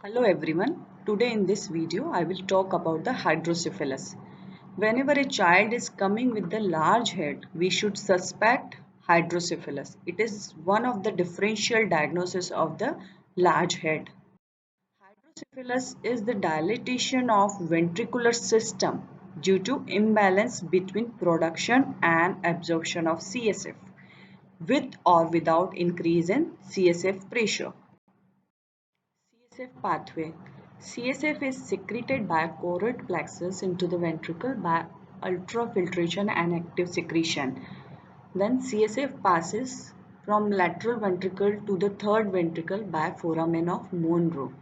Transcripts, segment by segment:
Hello everyone. Today in this video I will talk about the hydrocephalus. Whenever a child is coming with the large head, we should suspect hydrocephalus. It is one of the differential diagnosis of the large head. Hydrocephalus is the dilatation of ventricular system due to imbalance between production and absorption of CSF with or without increase in CSF pressure. CSF pathway. CSF is secreted by choroid plexus into the ventricle by ultrafiltration and active secretion. Then CSF passes from lateral ventricle to the third ventricle by foramen of Monro.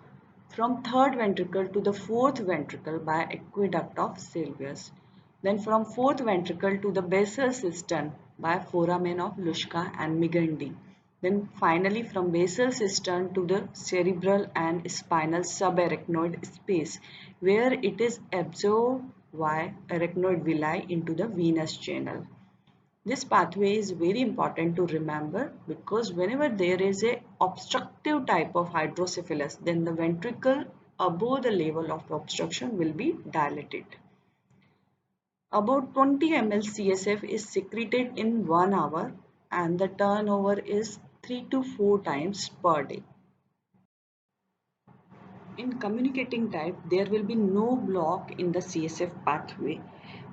From third ventricle to the fourth ventricle by aqueduct of Sylvius. Then from fourth ventricle to the basal cistern by foramen of Luschka and Migendi. Then finally from basal cistern to the cerebral and spinal subarachnoid space where it is absorbed by arachnoid villi into the venous channel. This pathway is very important to remember because whenever there is a obstructive type of hydrocephalus, then the ventricle above the level of obstruction will be dilated. About 20 ml CSF is secreted in 1 hour and the turnover is 3 to 4 times per day. In communicating type, there will be no block in the CSF pathway.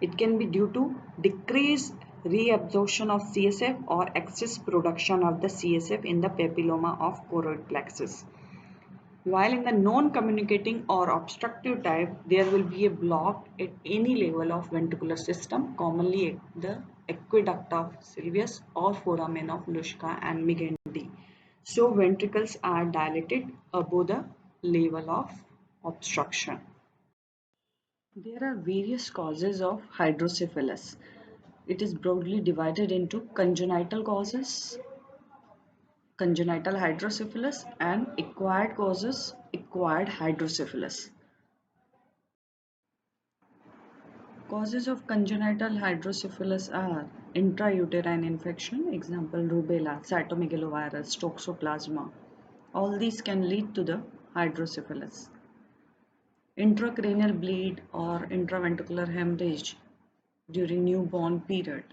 It can be due to decreased reabsorption of CSF or excess production of the CSF in the papilloma of choroid plexus. While in the non-communicating or obstructive type, there will be a block at any level of ventricular system, commonly at the aqueduct of Sylvius or foramen of Luschka and Migendi. So ventricles are dilated above the level of obstruction. There are various causes of hydrocephalus. It is broadly divided into congenital causes, congenital hydrocephalus, and acquired causes, acquired hydrocephalus. Causes of congenital hydrocephalus are intrauterine infection, example rubella, cytomegalovirus, toxoplasma. All these can lead to the hydrocephalus. Intracranial bleed or intraventricular hemorrhage during newborn period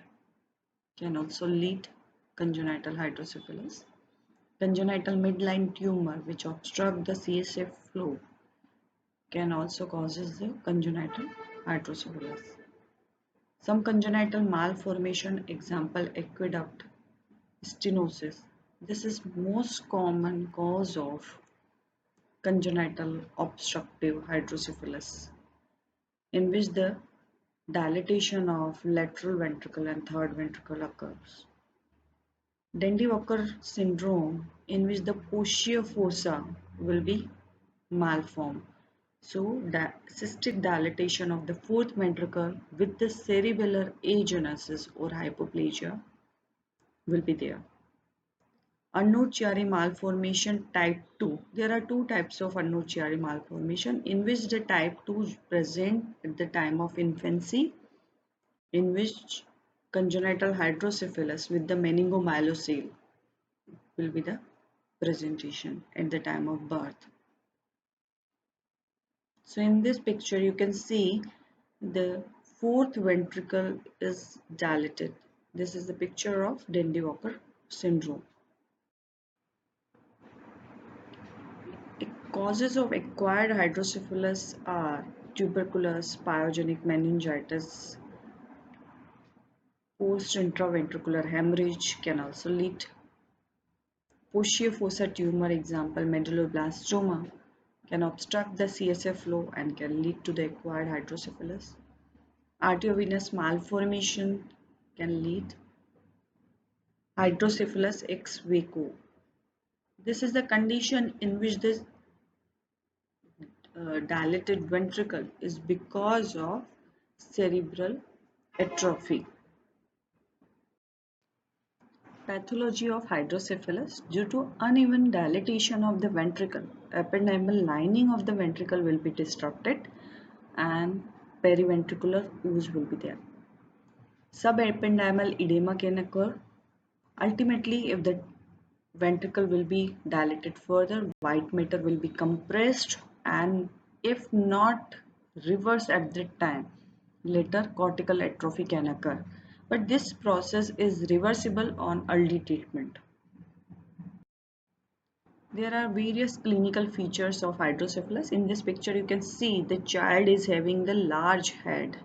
can also lead congenital hydrocephalus. Congenital midline tumor which obstruct the CSF flow can also causes the congenital hydrocephalus. Some congenital malformation, example aqueduct stenosis. This is most common cause of congenital obstructive hydrocephalus, in which the dilatation of lateral ventricle and third ventricle occurs. Dandy-Walker syndrome, in which the posterior fossa will be malformed. So, cystic dilatation of the fourth ventricle with the cerebellar agenesis or hypoplasia will be there. Arnold-Chiari malformation type 2. There are two types of Arnold-Chiari malformation, in which the type 2 is present at the time of infancy, in which congenital hydrocephalus with the meningomyelocele will be the presentation at the time of birth. So in this picture you can see the fourth ventricle is dilated. This is the picture of Dandy-Walker syndrome. Causes of acquired hydrocephalus are tuberculosis, pyogenic meningitis, post-intraventricular hemorrhage can also lead. Posterior fossa tumor, example medulloblastoma, can obstruct the CSF flow and can lead to the acquired hydrocephalus. Arteriovenous malformation can lead hydrocephalus ex vivo. This is the condition in which the dilated ventricle is because of cerebral atrophy. Pathology of hydrocephalus. Due to uneven dilatation of the ventricle, ependymal lining of the ventricle will be disrupted and periventricular ooze will be there. Subependymal edema can occur. Ultimately, if the ventricle will be dilated further, white matter will be compressed, and if not reversed at that time, later cortical atrophy can occur. But this process is reversible on early treatment. There are various clinical features of hydrocephalus. In this picture, you can see the child is having the large head.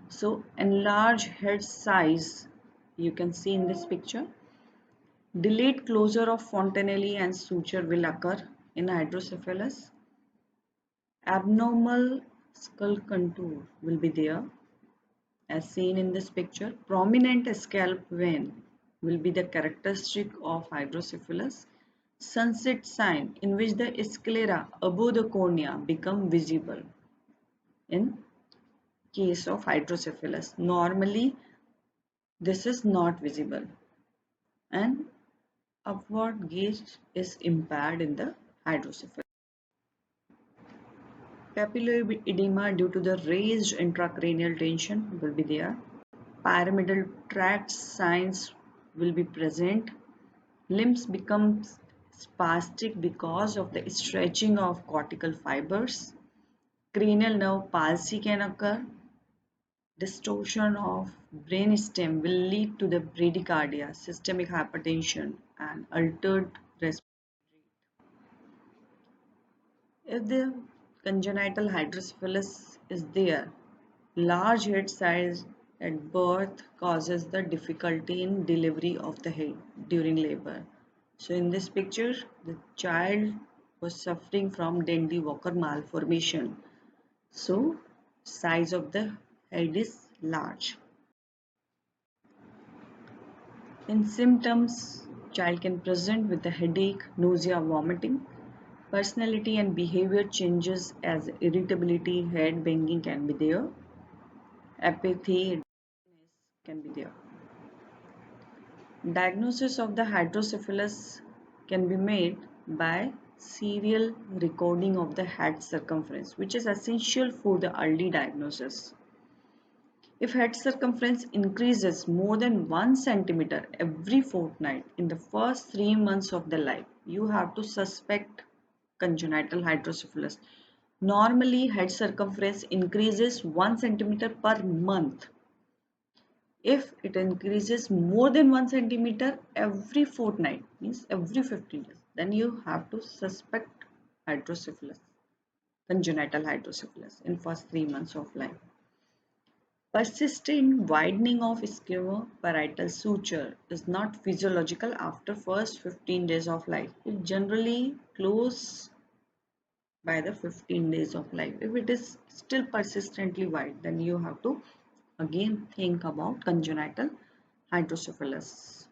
So, enlarged head size, you can see in this picture. Delayed closure of fontanelle and suture will occur in hydrocephalus. Abnormal skull contour will be there as seen in this picture. Prominent scalp vein will be the characteristic of hydrocephalus. Sunset sign in which the sclera above the cornea become visible in case of hydrocephalus. Normally this is not visible and upward gaze is impaired in the hydrocephalus. Papillary edema due to the raised intracranial tension will be there. Pyramidal tract signs will be present. Limbs become spastic because of the stretching of cortical fibers. Cranial nerve palsy can occur. Distortion of brainstem will lead to the bradycardia, systemic hypertension, and altered respiration. If the congenital hydrocephalus is there, large head size at birth causes the difficulty in delivery of the head during labor. So in this picture, the child was suffering from Dandy-Walker malformation. So size of the head is large. In symptoms, child can present with a headache, nausea, vomiting. Personality and behavior changes as irritability, head banging can be there. Apathy can be there. Diagnosis of the hydrocephalus can be made by serial recording of the head circumference, which is essential for the early diagnosis. If head circumference increases more than 1 centimeter every fortnight in the first 3 months of the life, you have to suspect congenital hydrocephalus. Normally, head circumference increases 1 centimeter per month. If it increases more than 1 centimeter every fortnight, means every 15 days, then you have to suspect hydrocephalus, congenital hydrocephalus in first 3 months of life. Persistent widening of scapuloparietal suture is not physiological after first 15 days of life. It generally closes by the 15 days of life. If it is still persistently wide, then you have to again think about congenital hydrocephalus.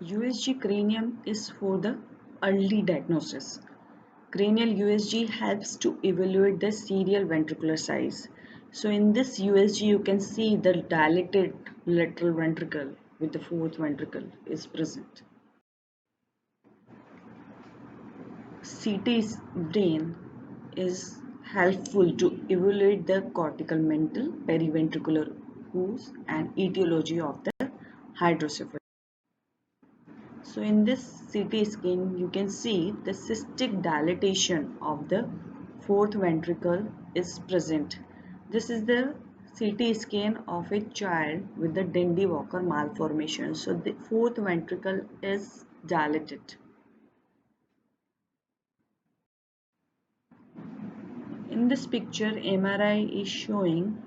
USG cranium is for the early diagnosis. Cranial USG helps to evaluate the serial ventricular size. So in this USG you can see the dilated lateral ventricle with the fourth ventricle is present. CT brain is helpful to evaluate the cortical mental, periventricular ooze and etiology of the hydrocephalus. So in this CT scan, you can see the cystic dilatation of the fourth ventricle is present. This is the CT scan of a child with the Dandy-Walker malformation. So the fourth ventricle is dilated. In this picture, MRI is showing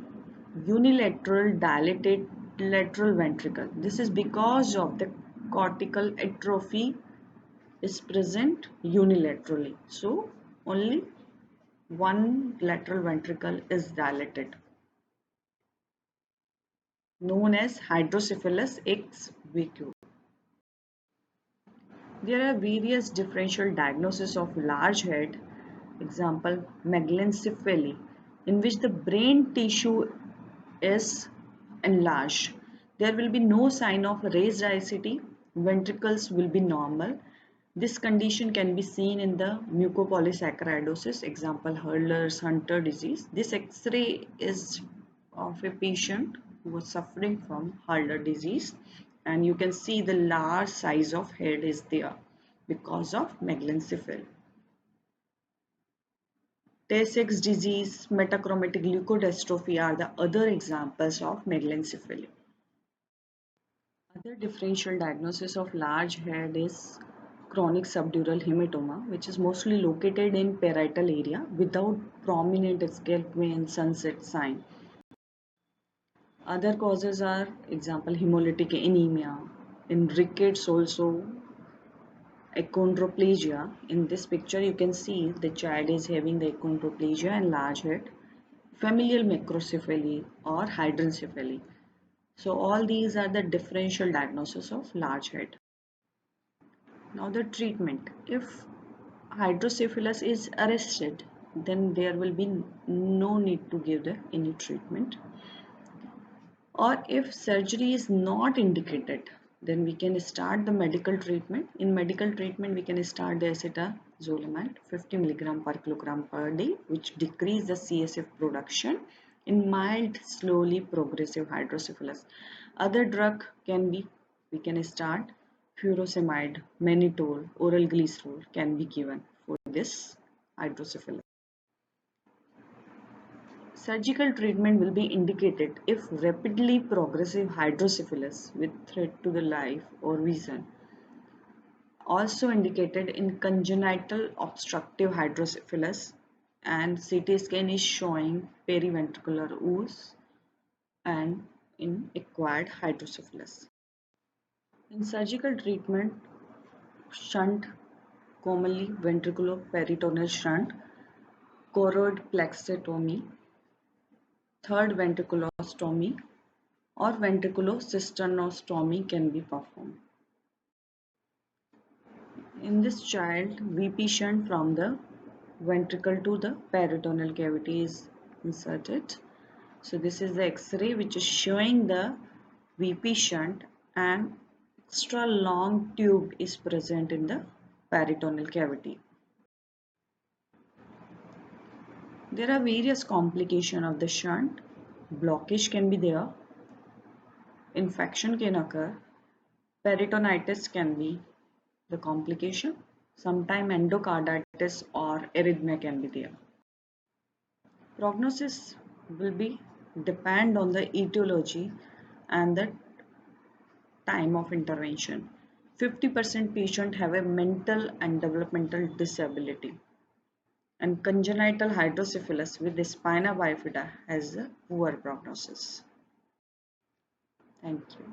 unilateral dilated lateral ventricle. This is because of the cortical atrophy is present unilaterally. So only one lateral ventricle is dilated, known as hydrocephalus ex vicu. There are various differential diagnoses of large head, example megalencephaly, in which the brain tissue is enlarged. There will be no sign of raised ICT, ventricles will be normal. This condition can be seen in the mucopolysaccharidosis, example Hurler's-Hunter disease. This X-ray is of a patient who was suffering from Hurler disease. and you can see the large size of head is there because of megalencephaly. Tay-Sachs disease, metachromatic leukodystrophy are the other examples of megalencephaly. Other differential diagnosis of large head is chronic subdural hematoma, which is mostly located in parietal area without prominent scalp vein sunset sign. Other causes are example hemolytic anemia. In rickets also achondroplasia. In this picture you can see the child is having the achondroplasia and large head, familial macrocephaly or hydrancephaly. So all these are the differential diagnosis of large head. Now the treatment. If hydrocephalus is arrested, then there will be no need to give any treatment. Or if surgery is not indicated, then we can start the medical treatment. In medical treatment, we can start the acetazolamide 50 mg per kilogram per day, which decrease the CSF production in mild, slowly progressive hydrocephalus. Other drug we can start furosemide, mannitol, oral glycerol can be given for this hydrocephalus. Surgical treatment will be indicated if rapidly progressive hydrocephalus with threat to the life or vision. Also indicated in congenital obstructive hydrocephalus, and CT scan is showing periventricular ooze, and in acquired hydrocephalus. In surgical treatment, shunt, commonly ventriculoperitoneal shunt, choroid plexectomy, third ventriculostomy, or ventriculocystostomy can be performed. In this child, VP shunt from the ventricle to the peritoneal cavity is inserted. So this is the X-ray which is showing the VP shunt, and extra long tube is present in the peritoneal cavity. There are various complications of the shunt. Blockage can be there, infection can occur, peritonitis can be the complication, sometimes endocarditis or arrhythmia can be there. Prognosis will be depend on the etiology and the time of intervention. 50% patient have a mental and developmental disability, and congenital hydrocephalus with spina bifida has a poor prognosis. Thank you.